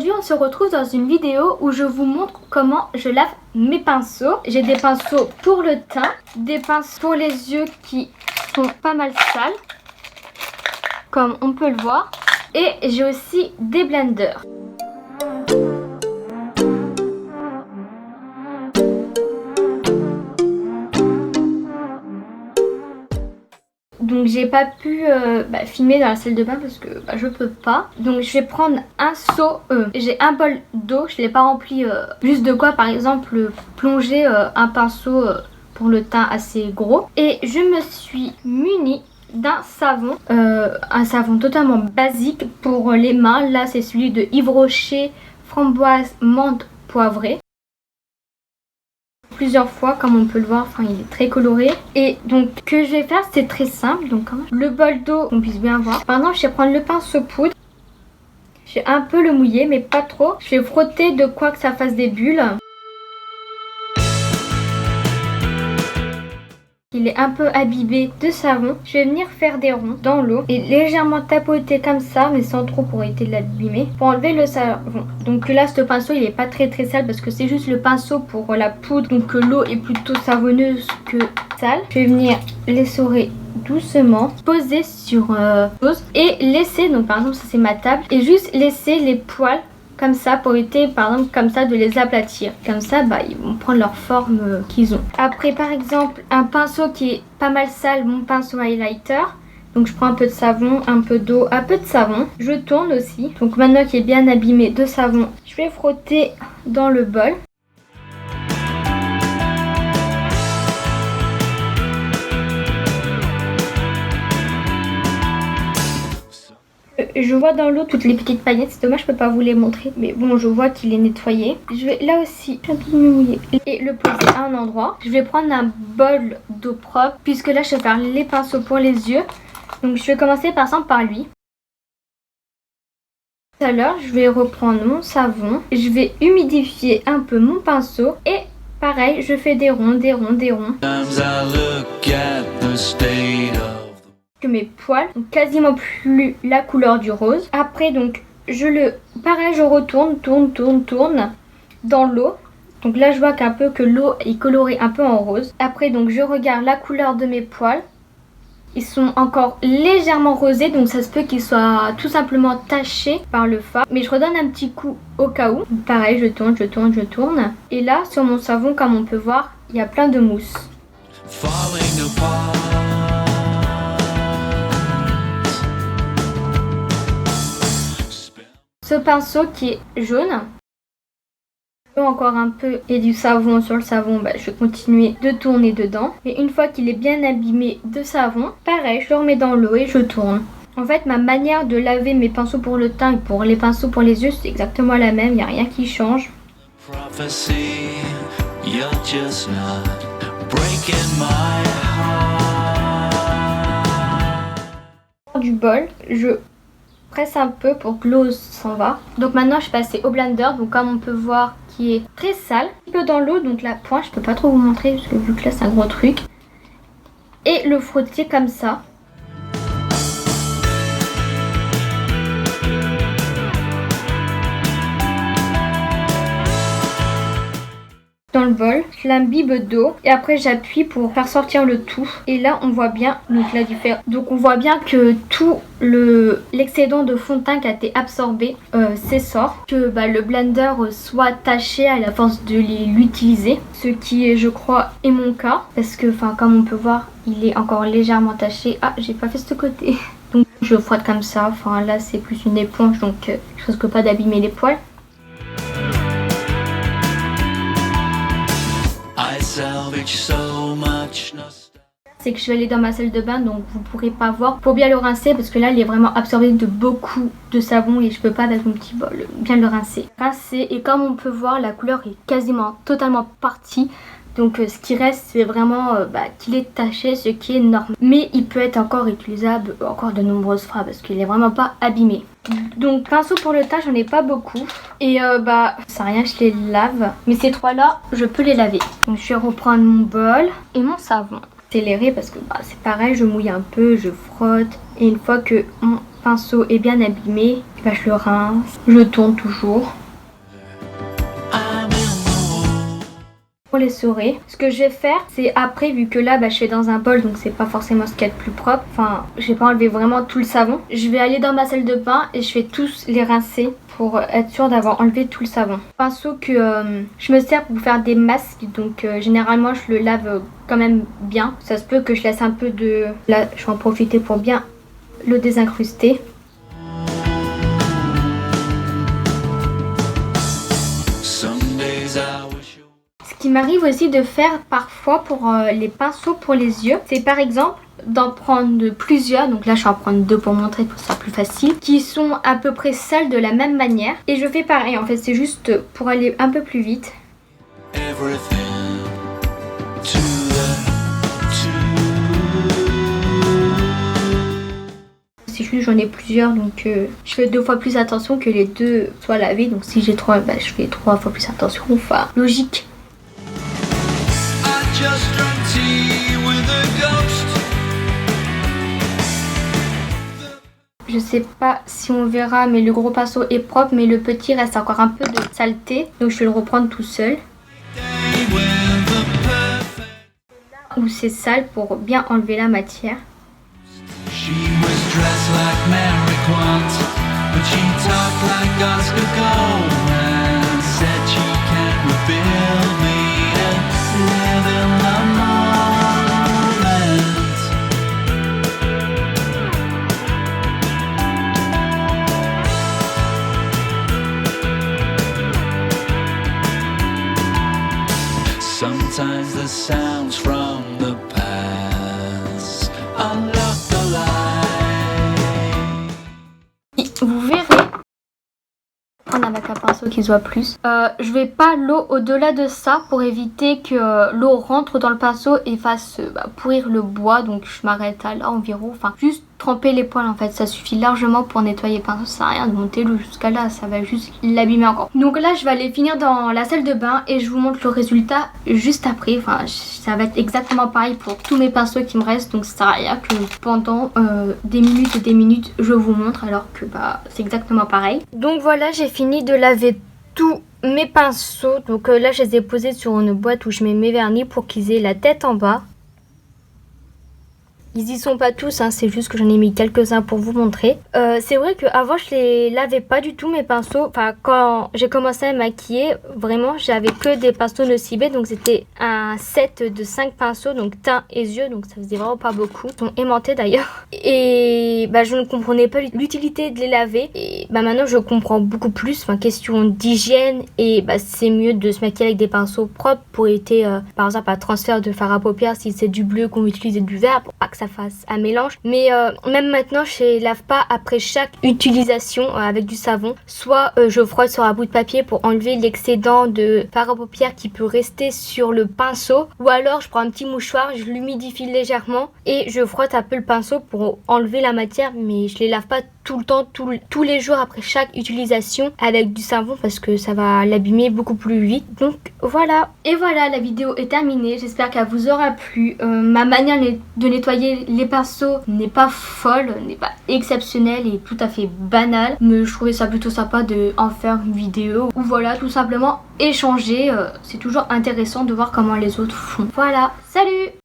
Aujourd'hui on se retrouve dans une vidéo où je vous montre comment je lave mes pinceaux. J'ai des pinceaux pour le teint, des pinceaux pour les yeux qui sont pas mal sales, comme on peut le voir. Et j'ai aussi des blenders. Donc j'ai pas pu filmer dans la salle de bain parce que je peux pas. Donc je vais prendre un seau, j'ai un bol d'eau, je l'ai pas rempli, juste de quoi par exemple plonger un pinceau pour le teint assez gros. Et je me suis munie d'un savon, un savon totalement basique pour les mains. Là c'est celui de Yves Rocher, framboise, menthe, poivrée. Plusieurs fois comme on peut le voir, enfin il est très coloré. Et donc ce que je vais faire c'est très simple. Donc le bol d'eau qu'on puisse bien voir. Maintenant je vais prendre le pinceau poudre. Je vais un peu le mouiller mais pas trop. Je vais frotter de quoi que ça fasse des bulles. Il est un peu imbibé de savon. Je vais venir faire des ronds dans l'eau et légèrement tapoter comme ça, mais sans trop pour éviter de l'abîmer, pour enlever le savon. Donc là ce pinceau il est pas très sale parce que c'est juste le pinceau pour la poudre, donc l'eau est plutôt savonneuse que sale. Je vais venir l'essorer doucement, poser sur chose et laisser, donc par exemple ça c'est ma table, et juste laisser les poils comme ça pour éviter par exemple comme ça de les aplatir. Comme ça ils vont prendre leur forme qu'ils ont. Après par exemple un pinceau qui est pas mal sale, mon pinceau highlighter. Donc je prends un peu de savon, un peu d'eau, un peu de savon. Je tourne aussi. Donc maintenant qu'il est bien abîmé de savon, je vais frotter dans le bol. Je vois dans l'eau toutes les petites paillettes, c'est dommage je peux pas vous les montrer, mais bon je vois qu'il est nettoyé. Je vais là aussi un peu mieux mouiller et le poser à un endroit. Je vais prendre un bol d'eau propre puisque là je vais faire les pinceaux pour les yeux. Donc je vais commencer par exemple par lui. Tout à l'heure je vais reprendre mon savon, je vais humidifier un peu mon pinceau et pareil je fais des ronds, des ronds, des ronds. Que mes poils ont quasiment plus la couleur du rose. Après donc pareil je retourne, tourne dans l'eau. Donc là je vois qu'un peu que l'eau est colorée un peu en rose. Après donc je regarde la couleur de mes poils. Ils sont encore légèrement rosés, donc ça se peut qu'ils soient tout simplement tachés par le fard. Mais je redonne un petit coup au cas où. Pareil je tourne. Et là sur mon savon comme on peut voir il y a plein de mousse. Ce pinceau qui est jaune, encore un peu et du savon sur le savon, je vais continuer de tourner dedans. Et une fois qu'il est bien abîmé de savon, pareil je le remets dans l'eau et je tourne. En fait ma manière de laver mes pinceaux pour le teint et pour les pinceaux pour les yeux c'est exactement la même, il n'y a rien qui change. Du bol, je presse un peu pour que l'eau s'en va. Donc maintenant je suis passée au blender, donc comme on peut voir qui est très sale, un peu dans l'eau, donc la pointe je peux pas trop vous montrer parce que vu que là c'est un gros truc. Et le frotter comme ça. Dans le bol, je l'imbibe d'eau et après j'appuie pour faire sortir le tout. Et là on voit bien donc on voit bien que tout l'excédent de fond de teint qui a été absorbé s'essore. Que le blender soit taché à la force de l'utiliser. Ce qui est je crois est mon cas. Parce que comme on peut voir il est encore légèrement taché. Ah j'ai pas fait ce côté. Donc je frotte comme ça. Là c'est plus une éponge donc je risque pas d'abîmer les poils. C'est que je vais aller dans ma salle de bain donc vous pourrez pas voir pour bien le rincer parce que là il est vraiment absorbé de beaucoup de savon et je peux pas avec mon petit bol bien le rincer. Et comme on peut voir la couleur est quasiment totalement partie. Donc ce qui reste c'est vraiment qu'il est taché, ce qui est normal. Mais il peut être encore utilisable encore de nombreuses fois parce qu'il est vraiment pas abîmé. Donc pinceau pour le teint j'en ai pas beaucoup. Et ça rien je les lave. Mais ces trois là je peux les laver. Donc je vais reprendre mon bol et mon savon. Accéléré parce que c'est pareil je mouille un peu, je frotte. Et une fois que mon pinceau est bien abîmé, bah, je le rince, je tourne toujours. Pour l'essorer, ce que je vais faire, c'est après, vu que là bah, je fais dans un bol, donc c'est pas forcément ce qu'il y a de plus propre, enfin j'ai pas enlevé vraiment tout le savon, je vais aller dans ma salle de bain et je vais tous les rincer pour être sûre d'avoir enlevé tout le savon. Pinceau que je me sers pour faire des masques, donc généralement je le lave quand même bien, ça se peut que je laisse un peu de... Là je vais en profiter pour bien le désincruster. Ce qui m'arrive aussi de faire parfois pour les pinceaux pour les yeux, c'est par exemple d'en prendre plusieurs, donc là je vais en prendre 2 pour montrer pour que ce soit plus facile, qui sont à peu près sales de la même manière. Et je fais pareil, en fait c'est juste pour aller un peu plus vite. C'est juste j'en ai plusieurs, donc je fais 2 fois plus attention que les 2 soient lavés. Donc si j'ai 3, bah, je fais 3 fois plus attention, enfin logique. Je sais pas si on verra, mais le gros pinceau est propre, mais le petit reste encore un peu de saleté, donc je vais le reprendre tout seul. Où c'est sale pour bien enlever la matière. Sometimes the sounds from the past unlock the light. Vous verrez, prendre avec un pinceau qui se voit plus. Je vais pas l'eau au-delà de ça pour éviter que l'eau rentre dans le pinceau et fasse pourrir le bois. Donc je m'arrête à là environ. Enfin juste tremper les poils en fait, ça suffit largement pour nettoyer le pinceau. Ça sert à rien de monter l'eau jusqu'à là, ça va juste l'abîmer encore. Donc là je vais aller finir dans la salle de bain et je vous montre le résultat juste après. Enfin ça va être exactement pareil pour tous mes pinceaux qui me restent, donc ça sert à rien que pendant des minutes et des minutes je vous montre alors que c'est exactement pareil. Donc voilà, j'ai fini de laver tous mes pinceaux. Donc là je les ai posés sur une boîte où je mets mes vernis pour qu'ils aient la tête en bas. Ils y sont pas tous, hein, c'est juste que j'en ai mis quelques-uns pour vous montrer. C'est vrai qu'avant je les lavais pas du tout mes pinceaux. Enfin quand j'ai commencé à maquiller, vraiment j'avais que des pinceaux Nocibé. Donc c'était un set de 5 pinceaux, donc teint et yeux. Donc ça faisait vraiment pas beaucoup. Ils sont aimantés d'ailleurs. Et je ne comprenais pas l'utilité de les laver. Et maintenant je comprends beaucoup plus. Enfin question d'hygiène. Et c'est mieux de se maquiller avec des pinceaux propres pour éviter par exemple un transfert de fard à paupières si c'est du bleu qu'on utilise et du vert. Pour pas que ça fasse un mélange, mais même maintenant je les lave pas après chaque utilisation avec du savon. Soit je frotte sur un bout de papier pour enlever l'excédent de fard à paupières qui peut rester sur le pinceau, ou alors je prends un petit mouchoir, je l'humidifie légèrement et je frotte un peu le pinceau pour enlever la matière, mais je les lave pas tout le temps, tous les jours après chaque utilisation avec du savon parce que ça va l'abîmer beaucoup plus vite. Donc voilà. Et voilà, la vidéo est terminée. J'espère qu'elle vous aura plu. Ma manière de nettoyer les pinceaux n'est pas folle, n'est pas exceptionnelle et tout à fait banale. Mais je trouvais ça plutôt sympa de en faire une vidéo. Ou voilà, tout simplement échanger. C'est toujours intéressant de voir comment les autres font. Voilà, salut!